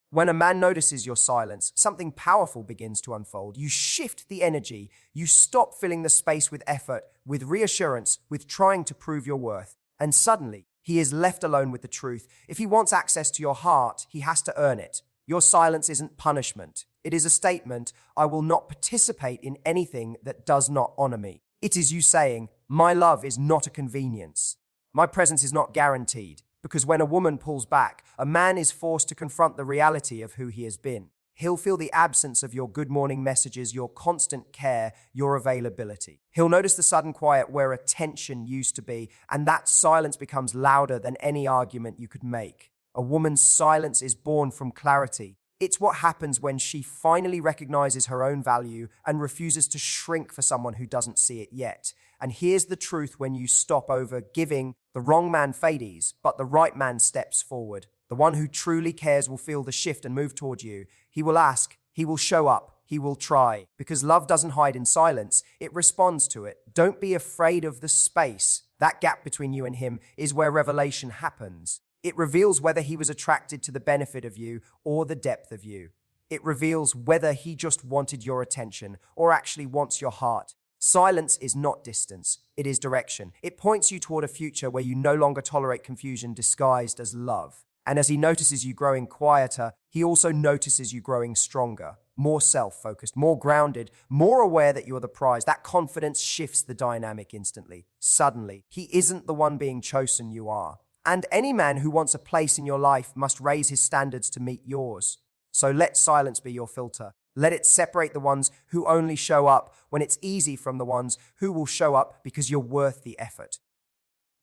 When a man notices your silence, something powerful begins to unfold. You shift the energy. You stop filling the space with effort, with reassurance, with trying to prove your worth. And suddenly, he is left alone with the truth. If he wants access to your heart, he has to earn it. Your silence isn't punishment. It is a statement: I will not participate in anything that does not honor me. It is you saying, my love is not a convenience. My presence is not guaranteed. Because when a woman pulls back, a man is forced to confront the reality of who he has been. He'll feel the absence of your good morning messages, your constant care, your availability. He'll notice the sudden quiet where attention used to be, and that silence becomes louder than any argument you could make. A woman's silence is born from clarity. It's what happens when she finally recognizes her own value and refuses to shrink for someone who doesn't see it yet. And here's the truth: when you stop over giving, the wrong man fades, but the right man steps forward. The one who truly cares will feel the shift and move toward you. He will ask, he will show up, he will try. Because love doesn't hide in silence, it responds to it. Don't be afraid of the space. That gap between you and him is where revelation happens. It reveals whether he was attracted to the benefit of you or the depth of you. It reveals whether he just wanted your attention or actually wants your heart. Silence is not distance, it is direction. It points you toward a future where you no longer tolerate confusion disguised as love. And as he notices you growing quieter, he also notices you growing stronger, more self-focused, more grounded, more aware that you're the prize. That confidence shifts the dynamic instantly. Suddenly, he isn't the one being chosen, you are. And any man who wants a place in your life must raise his standards to meet yours. So let silence be your filter. Let it separate the ones who only show up when it's easy from the ones who will show up because you're worth the effort.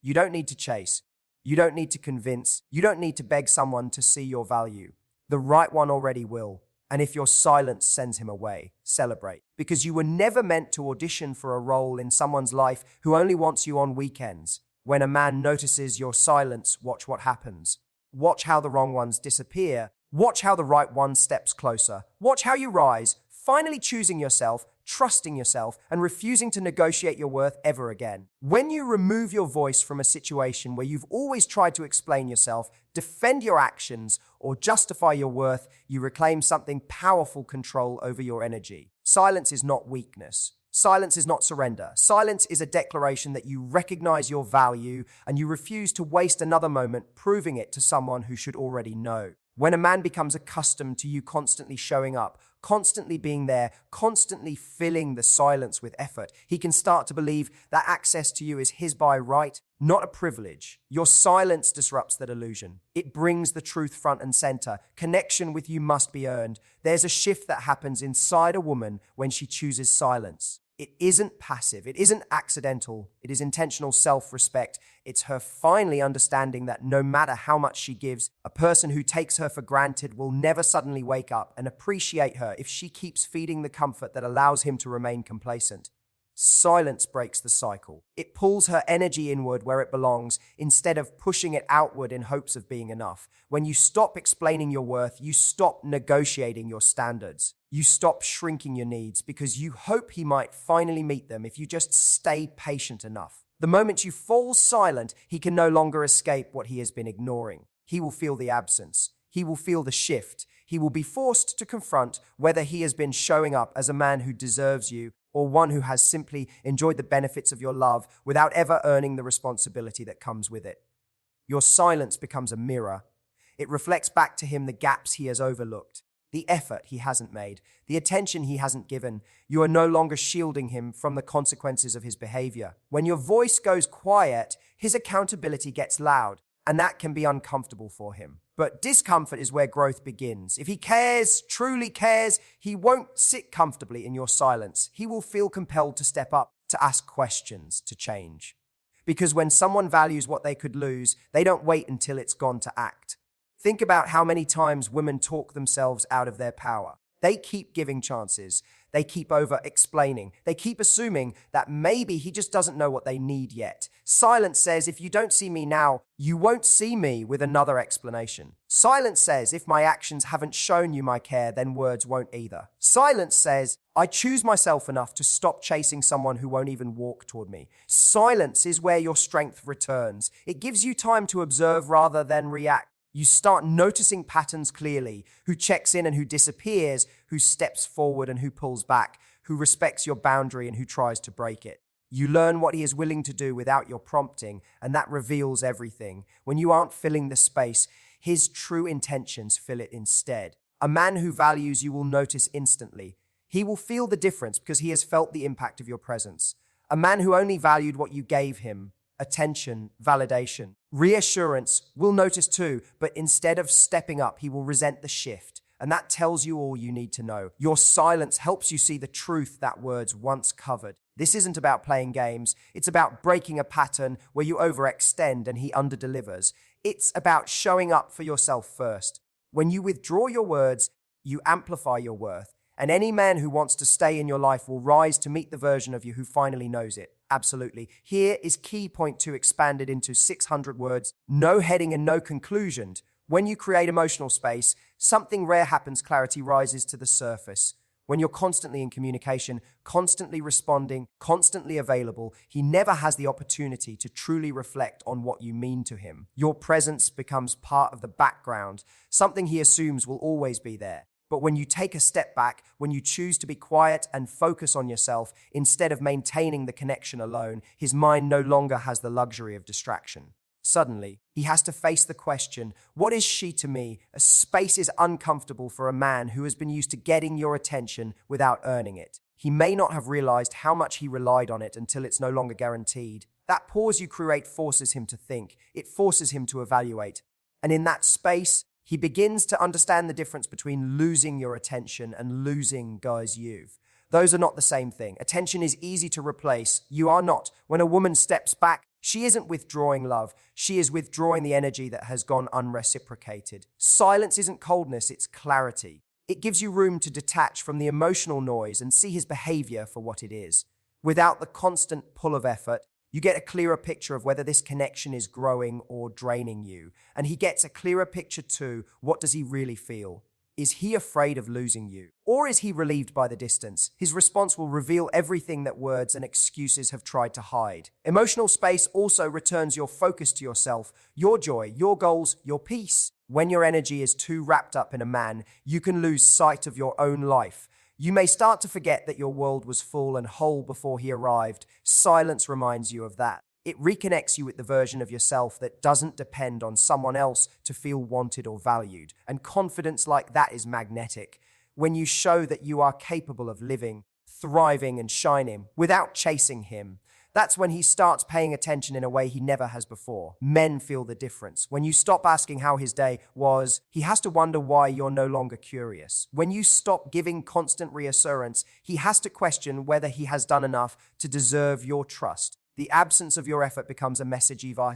You don't need to chase. You don't need to convince. You don't need to beg someone to see your value. The right one already will. And if your silence sends him away, celebrate. Because you were never meant to audition for a role in someone's life who only wants you on weekends. When a man notices your silence, watch what happens. Watch how the wrong ones disappear. Watch how the right one steps closer. Watch how you rise, finally choosing yourself, trusting yourself, and refusing to negotiate your worth ever again. When you remove your voice from a situation where you've always tried to explain yourself, defend your actions, or justify your worth, you reclaim something powerful: control over your energy. Silence is not weakness. Silence is not surrender. Silence is a declaration that you recognize your value and you refuse to waste another moment proving it to someone who should already know. When a man becomes accustomed to you constantly showing up, constantly being there, constantly filling the silence with effort, he can start to believe that access to you is his by right, not a privilege. Your silence disrupts that illusion. It brings the truth front and center. Connection with you must be earned. There's a shift that happens inside a woman when she chooses silence. It isn't passive. It isn't accidental. It is intentional self-respect. It's her finally understanding that no matter how much she gives, a person who takes her for granted will never suddenly wake up and appreciate her if she keeps feeding the comfort that allows him to remain complacent. Silence breaks the cycle. It pulls her energy inward where it belongs instead of pushing it outward in hopes of being enough. When you stop explaining your worth, you stop negotiating your standards. You stop shrinking your needs because you hope he might finally meet them if you just stay patient enough. The moment you fall silent, he can no longer escape what he has been ignoring. He will feel the absence. He will feel the shift. He will be forced to confront whether he has been showing up as a man who deserves you or one who has simply enjoyed the benefits of your love without ever earning the responsibility that comes with it. Your silence becomes a mirror. It reflects back to him the gaps he has overlooked, the effort he hasn't made, the attention he hasn't given. You are no longer shielding him from the consequences of his behavior. When your voice goes quiet, his accountability gets loud, and that can be uncomfortable for him. But discomfort is where growth begins. If he cares, truly cares, he won't sit comfortably in your silence. He will feel compelled to step up, to ask questions, to change. Because when someone values what they could lose, they don't wait until it's gone to act. Think about how many times women talk themselves out of their power. They keep giving chances. They keep over-explaining. They keep assuming that maybe he just doesn't know what they need yet. Silence says, if you don't see me now, you won't see me with another explanation. Silence says, if my actions haven't shown you my care, then words won't either. Silence says, I choose myself enough to stop chasing someone who won't even walk toward me. Silence is where your strength returns. It gives you time to observe rather than react. You start noticing patterns clearly: who checks in and who disappears, who steps forward and who pulls back, who respects your boundary and who tries to break it. You learn what he is willing to do without your prompting, and that reveals everything. When you aren't filling the space, his true intentions fill it instead. A man who values you will notice instantly. He will feel the difference because he has felt the impact of your presence. A man who only valued what you gave him, attention, validation, reassurance, will notice too, but instead of stepping up, he will resent the shift. And that tells you all you need to know. Your silence helps you see the truth that words once covered. This isn't about playing games. It's about breaking a pattern where you overextend and he underdelivers. It's about showing up for yourself first. When you withdraw your words, you amplify your worth. And any man who wants to stay in your life will rise to meet the version of you who finally knows it. Absolutely. Here is key point 2 expanded into 600 words. No heading and no conclusion. When you create emotional space, something rare happens: clarity rises to the surface. When you're constantly in communication, constantly responding, constantly available, he never has the opportunity to truly reflect on what you mean to him. Your presence becomes part of the background, something he assumes will always be there. But when you take a step back, when you choose to be quiet and focus on yourself instead of maintaining the connection alone, his mind no longer has the luxury of distraction. Suddenly, he has to face the question, what is she to me? A space is uncomfortable for a man who has been used to getting your attention without earning it. He may not have realized how much he relied on it until it's no longer guaranteed. That pause you create forces him to think. It forces him to evaluate. And in that space, he begins to understand the difference between losing your attention and losing guys you've. Those are not the same thing. Attention is easy to replace. You are not. When a woman steps back, she isn't withdrawing love. She is withdrawing the energy that has gone unreciprocated. Silence isn't coldness, it's clarity. It gives you room to detach from the emotional noise and see his behavior for what it is. Without the constant pull of effort, you get a clearer picture of whether this connection is growing or draining you. And he gets a clearer picture too. What does he really feel? Is he afraid of losing you? Or is he relieved by the distance? His response will reveal everything that words and excuses have tried to hide. Emotional space also returns your focus to yourself, your joy, your goals, your peace. When your energy is too wrapped up in a man, you can lose sight of your own life. You may start to forget that your world was full and whole before he arrived. Silence reminds you of that. It reconnects you with the version of yourself that doesn't depend on someone else to feel wanted or valued. And confidence like that is magnetic. When you show that you are capable of living, thriving, and shining without chasing him, that's when he starts paying attention in a way he never has before. Men feel the difference. When you stop asking how his day was, he has to wonder why you're no longer curious. When you stop giving constant reassurance, he has to question whether he has done enough to deserve your trust. The absence of your effort becomes a message, Eva.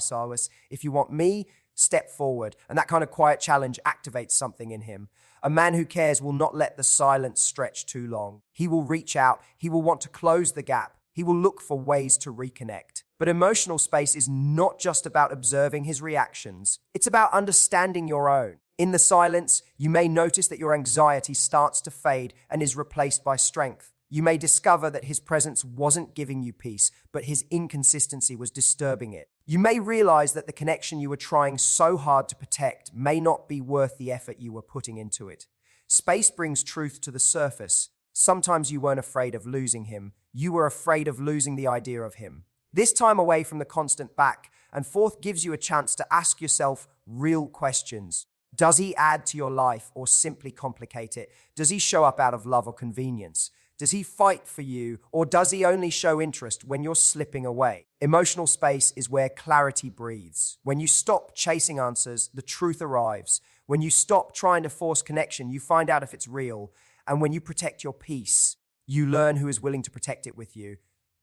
If you want me, step forward. And that kind of quiet challenge activates something in him. A man who cares will not let the silence stretch too long. He will reach out. He will want to close the gap. He will look for ways to reconnect. But emotional space is not just about observing his reactions. It's about understanding your own. In the silence, you may notice that your anxiety starts to fade and is replaced by strength. You may discover that his presence wasn't giving you peace, but his inconsistency was disturbing it. You may realize that the connection you were trying so hard to protect may not be worth the effort you were putting into it. Space brings truth to the surface. Sometimes you weren't afraid of losing him. You were afraid of losing the idea of him. This time away from the constant back and forth gives you a chance to ask yourself real questions. Does he add to your life or simply complicate it? Does he show up out of love or convenience? Does he fight for you, or does he only show interest when you're slipping away? Emotional space is where clarity breathes. When you stop chasing answers, the truth arrives. When you stop trying to force connection, you find out if it's real. And when you protect your peace, you learn who is willing to protect it with you.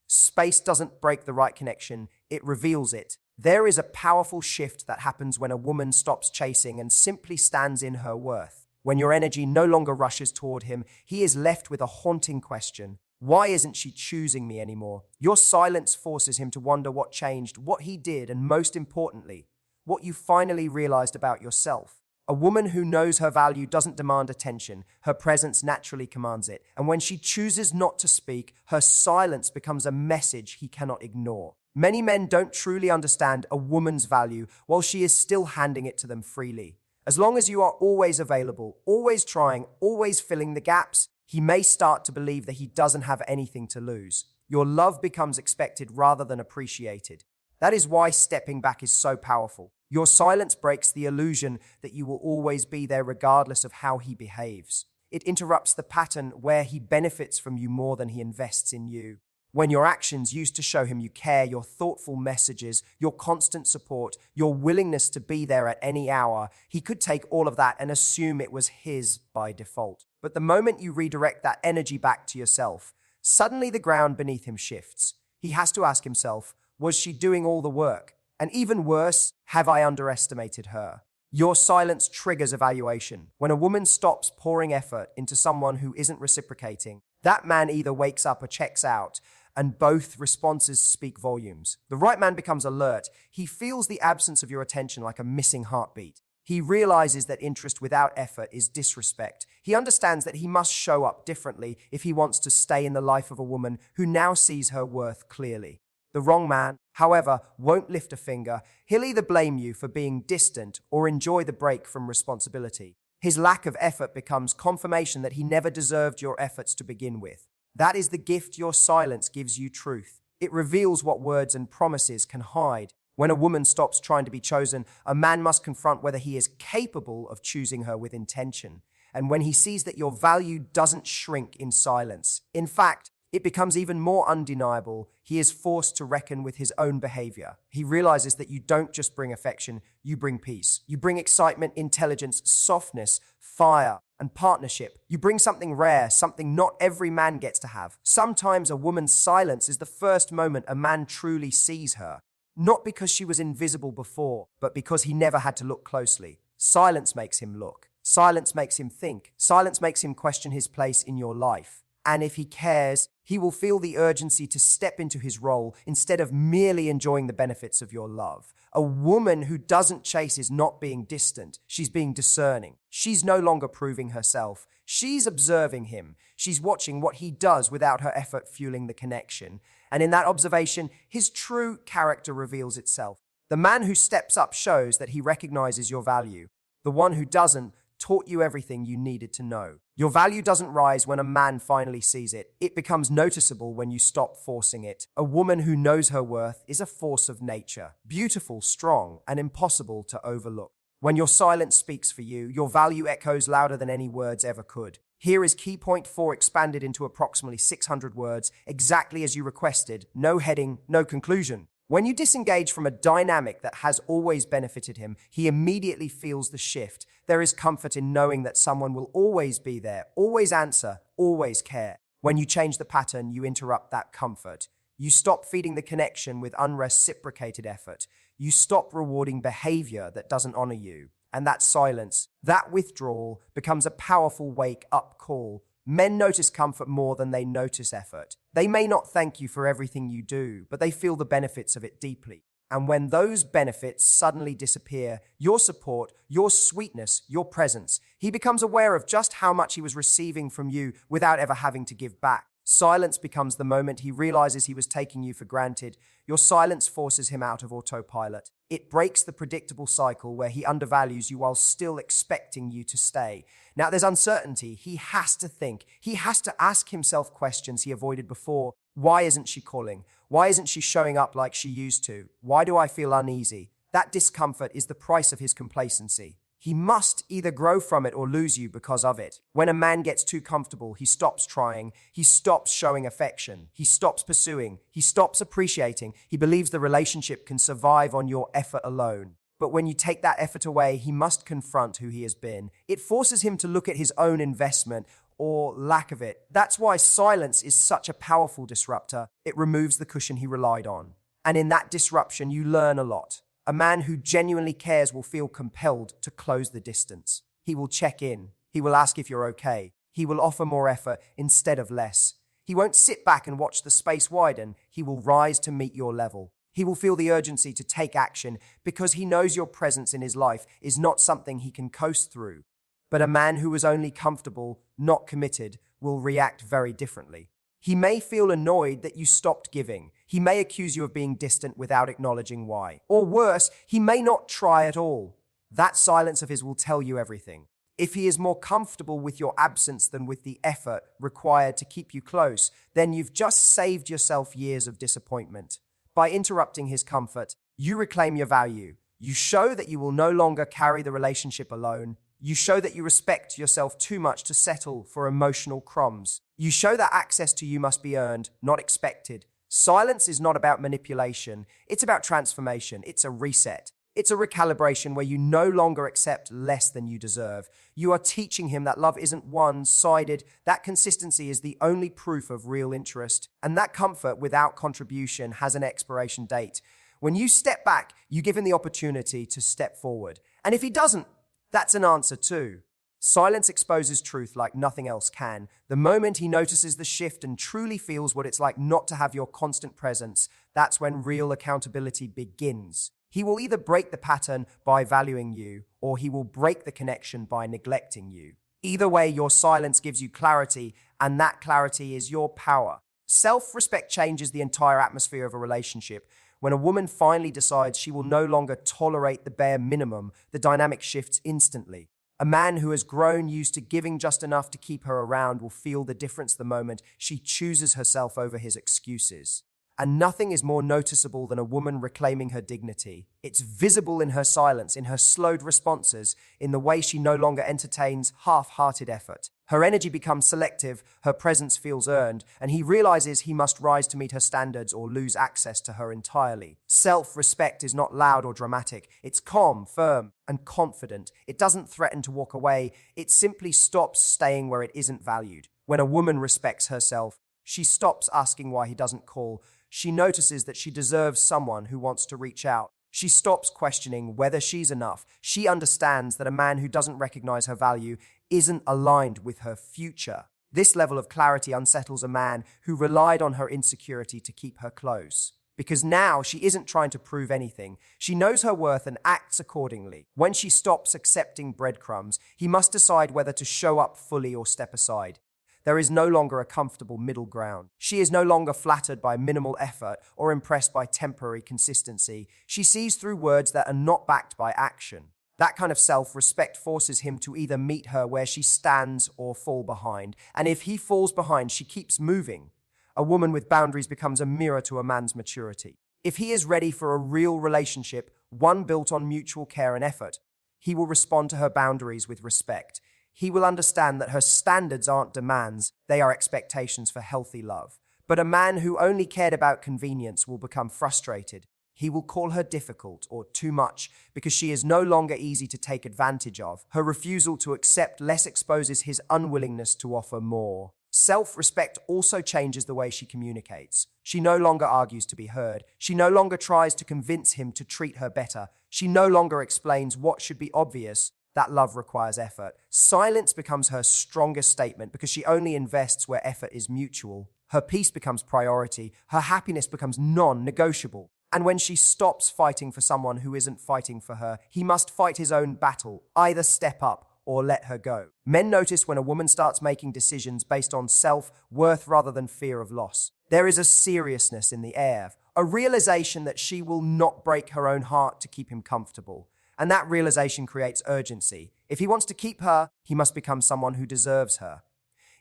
Space doesn't break the right connection, it reveals it. There is a powerful shift that happens when a woman stops chasing and simply stands in her worth. When your energy no longer rushes toward him, he is left with a haunting question. Why isn't she choosing me anymore? Your silence forces him to wonder what changed, what he did, and most importantly, what you finally realized about yourself. A woman who knows her value doesn't demand attention. Her presence naturally commands it. And when she chooses not to speak, her silence becomes a message he cannot ignore. Many men don't truly understand a woman's value while she is still handing it to them freely. As long as you are always available, always trying, always filling the gaps, he may start to believe that he doesn't have anything to lose. Your love becomes expected rather than appreciated. That is why stepping back is so powerful. Your silence breaks the illusion that you will always be there regardless of how he behaves. It interrupts the pattern where he benefits from you more than he invests in you. When your actions used to show him you care, your thoughtful messages, your constant support, your willingness to be there at any hour, he could take all of that and assume it was his by default. But the moment you redirect that energy back to yourself, suddenly the ground beneath him shifts. He has to ask himself, was she doing all the work? And even worse, have I underestimated her? Your silence triggers evaluation. When a woman stops pouring effort into someone who isn't reciprocating, that man either wakes up or checks out, and both responses speak volumes. The right man becomes alert. He feels the absence of your attention like a missing heartbeat. He realizes that interest without effort is disrespect. He understands that he must show up differently if he wants to stay in the life of a woman who now sees her worth clearly. The wrong man, however, won't lift a finger. He'll either blame you for being distant or enjoy the break from responsibility. His lack of effort becomes confirmation that he never deserved your efforts to begin with. That is the gift your silence gives you: truth. It reveals what words and promises can hide. When a woman stops trying to be chosen, a man must confront whether he is capable of choosing her with intention. And when he sees that your value doesn't shrink in silence, in fact, it becomes even more undeniable, he is forced to reckon with his own behavior. He realizes that you don't just bring affection, you bring peace. You bring excitement, intelligence, softness, fire, and partnership. You bring something rare, something not every man gets to have. Sometimes a woman's silence is the first moment a man truly sees her. Not because she was invisible before, but because he never had to look closely. Silence makes him look. Silence makes him think. Silence makes him question his place in your life. And if he cares, he will feel the urgency to step into his role instead of merely enjoying the benefits of your love. A woman who doesn't chase is not being distant. She's being discerning. She's no longer proving herself. She's observing him. She's watching what he does without her effort fueling the connection. And in that observation, his true character reveals itself. The man who steps up shows that he recognizes your value. The one who doesn't taught you everything you needed to know. Your value doesn't rise when a man finally sees it. It becomes noticeable when you stop forcing it. A woman who knows her worth is a force of nature, beautiful, strong, and impossible to overlook. When your silence speaks for you, your value echoes louder than any words ever could. Here is key point 4 expanded into approximately 600 words, exactly as you requested. No heading, no conclusion. When you disengage from a dynamic that has always benefited him, he immediately feels the shift. There is comfort in knowing that someone will always be there, always answer, always care. When you change the pattern, you interrupt that comfort. You stop feeding the connection with unreciprocated effort. You stop rewarding behavior that doesn't honor you. And that silence, that withdrawal, becomes a powerful wake-up call. Men notice comfort more than they notice effort. They may not thank you for everything you do, but they feel the benefits of it deeply. And when those benefits suddenly disappear, your support, your sweetness, your presence, he becomes aware of just how much he was receiving from you without ever having to give back. Silence becomes the moment he realizes he was taking you for granted. Your silence forces him out of autopilot. It breaks the predictable cycle where he undervalues you while still expecting you to stay. Now, there's uncertainty. He has to think. He has to ask himself questions he avoided before. Why isn't she calling? Why isn't she showing up like she used to? Why do I feel uneasy? That discomfort is the price of his complacency. He must either grow from it or lose you because of it. When a man gets too comfortable, he stops trying, he stops showing affection, he stops pursuing, he stops appreciating. He believes the relationship can survive on your effort alone. But when you take that effort away, he must confront who he has been. It forces him to look at his own investment or lack of it. That's why silence is such a powerful disruptor. It removes the cushion he relied on. And in that disruption, you learn a lot. A man who genuinely cares will feel compelled to close the distance. He will check in. He will ask if you're okay. He will offer more effort instead of less. He won't sit back and watch the space widen. He will rise to meet your level. He will feel the urgency to take action because he knows your presence in his life is not something he can coast through. But a man who is only comfortable, not committed, will react very differently. He may feel annoyed that you stopped giving. He may accuse you of being distant without acknowledging why. Or worse, he may not try at all. That silence of his will tell you everything. If he is more comfortable with your absence than with the effort required to keep you close, then you've just saved yourself years of disappointment. By interrupting his comfort, you reclaim your value. You show that you will no longer carry the relationship alone. You show that you respect yourself too much to settle for emotional crumbs. You show that access to you must be earned, not expected. Silence is not about manipulation. It's about transformation. It's a reset. It's a recalibration where you no longer accept less than you deserve. You are teaching him that love isn't one-sided, that consistency is the only proof of real interest, and that comfort without contribution has an expiration date. When you step back, you give him the opportunity to step forward. And if he doesn't, that's an answer too. Silence exposes truth like nothing else can. The moment he notices the shift and truly feels what it's like not to have your constant presence, that's when real accountability begins. He will either break the pattern by valuing you, or he will break the connection by neglecting you. Either way, your silence gives you clarity, and that clarity is your power. Self-respect changes the entire atmosphere of a relationship. When a woman finally decides she will no longer tolerate the bare minimum, the dynamic shifts instantly. A man who has grown used to giving just enough to keep her around will feel the difference the moment she chooses herself over his excuses. And nothing is more noticeable than a woman reclaiming her dignity. It's visible in her silence, in her slowed responses, in the way she no longer entertains half-hearted effort. Her energy becomes selective, her presence feels earned, and he realizes he must rise to meet her standards or lose access to her entirely. Self-respect is not loud or dramatic. It's calm, firm, and confident. It doesn't threaten to walk away. It simply stops staying where it isn't valued. When a woman respects herself, she stops asking why he doesn't call. She notices that she deserves someone who wants to reach out. She stops questioning whether she's enough. She understands that a man who doesn't recognize her value isn't aligned with her future. This level of clarity unsettles a man who relied on her insecurity to keep her close. Because now she isn't trying to prove anything. She knows her worth and acts accordingly. When she stops accepting breadcrumbs, he must decide whether to show up fully or step aside. There is no longer a comfortable middle ground. She is no longer flattered by minimal effort or impressed by temporary consistency. She sees through words that are not backed by action. That kind of self-respect forces him to either meet her where she stands or fall behind. And if he falls behind, she keeps moving. A woman with boundaries becomes a mirror to a man's maturity. If he is ready for a real relationship, one built on mutual care and effort, he will respond to her boundaries with respect. He will understand that her standards aren't demands, they are expectations for healthy love. But a man who only cared about convenience will become frustrated. He will call her difficult or too much because she is no longer easy to take advantage of. Her refusal to accept less exposes his unwillingness to offer more. Self-respect also changes the way she communicates. She no longer argues to be heard. She no longer tries to convince him to treat her better. She no longer explains what should be obvious. That love requires effort. Silence becomes her strongest statement because she only invests where effort is mutual. Her peace becomes priority. Her happiness becomes non-negotiable. And when she stops fighting for someone who isn't fighting for her, he must fight his own battle, either step up or let her go. Men notice when a woman starts making decisions based on self-worth rather than fear of loss. There is a seriousness in the air, a realization that she will not break her own heart to keep him comfortable. And that realization creates urgency. If he wants to keep her, he must become someone who deserves her.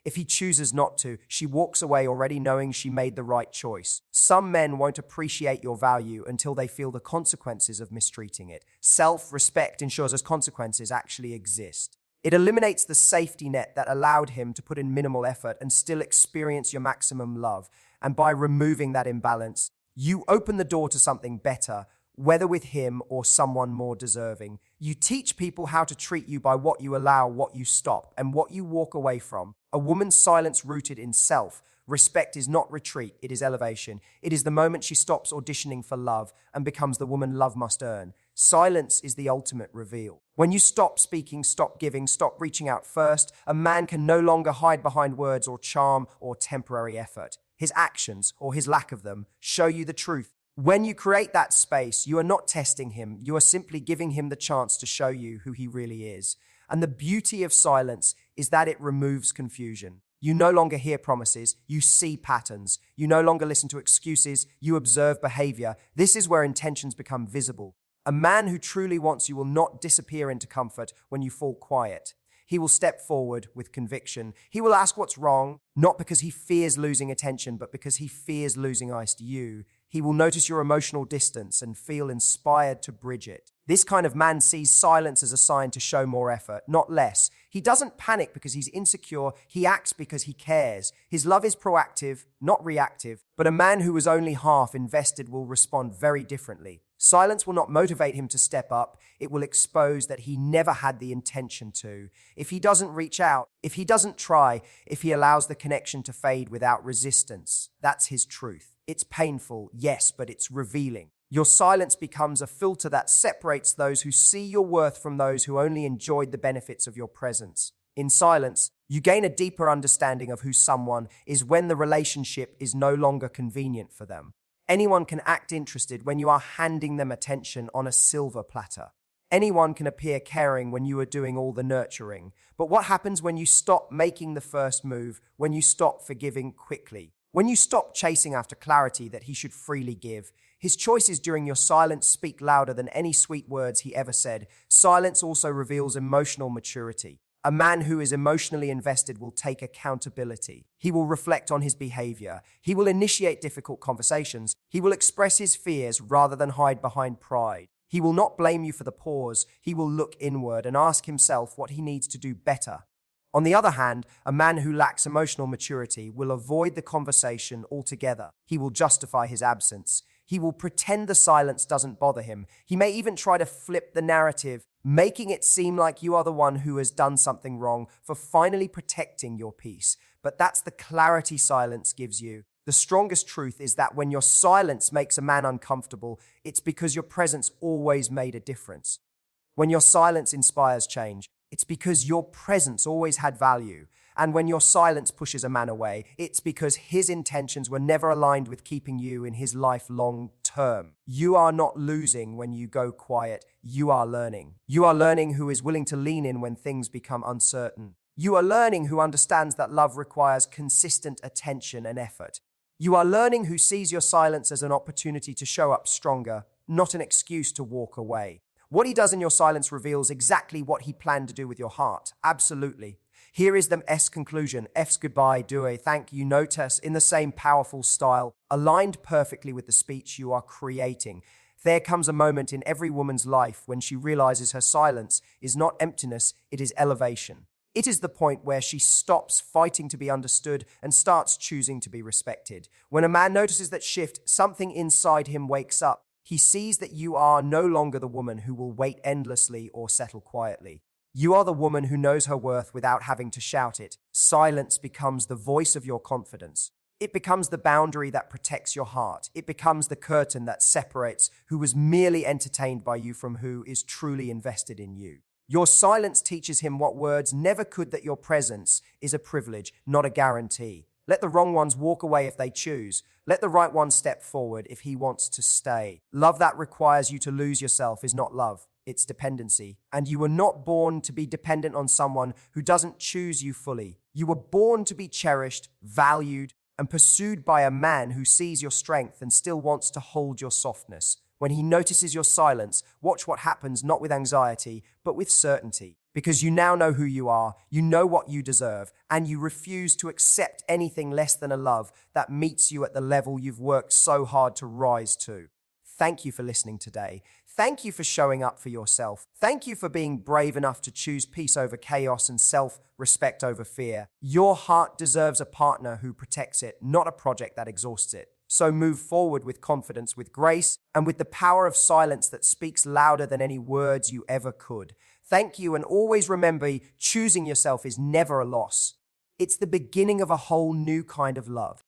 If he chooses not to, she walks away already knowing she made the right choice. Some men won't appreciate your value until they feel the consequences of mistreating it. Self-respect ensures those consequences actually exist. It eliminates the safety net that allowed him to put in minimal effort and still experience your maximum love. And by removing that imbalance, you open the door to something better, whether with him or someone more deserving. You teach people how to treat you by what you allow, what you stop, and what you walk away from. A woman's silence rooted in self. Respect is not retreat, it is elevation. It is the moment she stops auditioning for love and becomes the woman love must earn. Silence is the ultimate reveal. When you stop speaking, stop giving, stop reaching out first, a man can no longer hide behind words or charm or temporary effort. His actions, or his lack of them, show you the truth. When you create that space, you are not testing him. You are simply giving him the chance to show you who he really is. And the beauty of silence is that it removes confusion. You no longer hear promises, you see patterns. You no longer listen to excuses, you observe behavior. This is where intentions become visible. A man who truly wants you will not disappear into comfort when you fall quiet. He will step forward with conviction. He will ask what's wrong, not because he fears losing attention, but because he fears losing eyes to you. He will notice your emotional distance and feel inspired to bridge it. This kind of man sees silence as a sign to show more effort, not less. He doesn't panic because he's insecure. He acts because he cares. His love is proactive, not reactive. But a man who is only half invested will respond very differently. Silence will not motivate him to step up. It will expose that he never had the intention to. If he doesn't reach out, if he doesn't try, if he allows the connection to fade without resistance, that's his truth. It's painful, yes, but it's revealing. Your silence becomes a filter that separates those who see your worth from those who only enjoyed the benefits of your presence. In silence, you gain a deeper understanding of who someone is when the relationship is no longer convenient for them. Anyone can act interested when you are handing them attention on a silver platter. Anyone can appear caring when you are doing all the nurturing. But what happens when you stop making the first move, when you stop forgiving quickly, when you stop chasing after clarity that he should freely give? His choices during your silence speak louder than any sweet words he ever said. Silence also reveals emotional maturity. A man who is emotionally invested will take accountability. He will reflect on his behavior. He will initiate difficult conversations. He will express his fears rather than hide behind pride. He will not blame you for the pause. He will look inward and ask himself what he needs to do better. On the other hand, a man who lacks emotional maturity will avoid the conversation altogether. He will justify his absence. He will pretend the silence doesn't bother him. He may even try to flip the narrative, making it seem like you are the one who has done something wrong for finally protecting your peace. But that's the clarity silence gives you. The strongest truth is that when your silence makes a man uncomfortable, it's because your presence always made a difference. When your silence inspires change, it's because your presence always had value. And when your silence pushes a man away, it's because his intentions were never aligned with keeping you in his life long term. You are not losing when you go quiet. You are learning. You are learning who is willing to lean in when things become uncertain. You are learning who understands that love requires consistent attention and effort. You are learning who sees your silence as an opportunity to show up stronger, not an excuse to walk away. What he does in your silence reveals exactly what he planned to do with your heart. Absolutely. Here is the S conclusion. F's goodbye, do a thank you, notice in the same powerful style, aligned perfectly with the speech you are creating. There comes a moment in every woman's life when she realizes her silence is not emptiness, it is elevation. It is the point where she stops fighting to be understood and starts choosing to be respected. When a man notices that shift, something inside him wakes up. He sees that you are no longer the woman who will wait endlessly or settle quietly. You are the woman who knows her worth without having to shout it. Silence becomes the voice of your confidence. It becomes the boundary that protects your heart. It becomes the curtain that separates who was merely entertained by you from who is truly invested in you. Your silence teaches him what words never could, that your presence is a privilege, not a guarantee. Let the wrong ones walk away if they choose. Let the right one step forward if he wants to stay. Love that requires you to lose yourself is not love. It's dependency. And you were not born to be dependent on someone who doesn't choose you fully. You were born to be cherished, valued, and pursued by a man who sees your strength and still wants to hold your softness. When he notices your silence, watch what happens, not with anxiety, but with certainty. Because you now know who you are, you know what you deserve, and you refuse to accept anything less than a love that meets you at the level you've worked so hard to rise to. Thank you for listening today. Thank you for showing up for yourself. Thank you for being brave enough to choose peace over chaos and self-respect over fear. Your heart deserves a partner who protects it, not a project that exhausts it. So move forward with confidence, with grace, and with the power of silence that speaks louder than any words you ever could. Thank you, and always remember, choosing yourself is never a loss. It's the beginning of a whole new kind of love.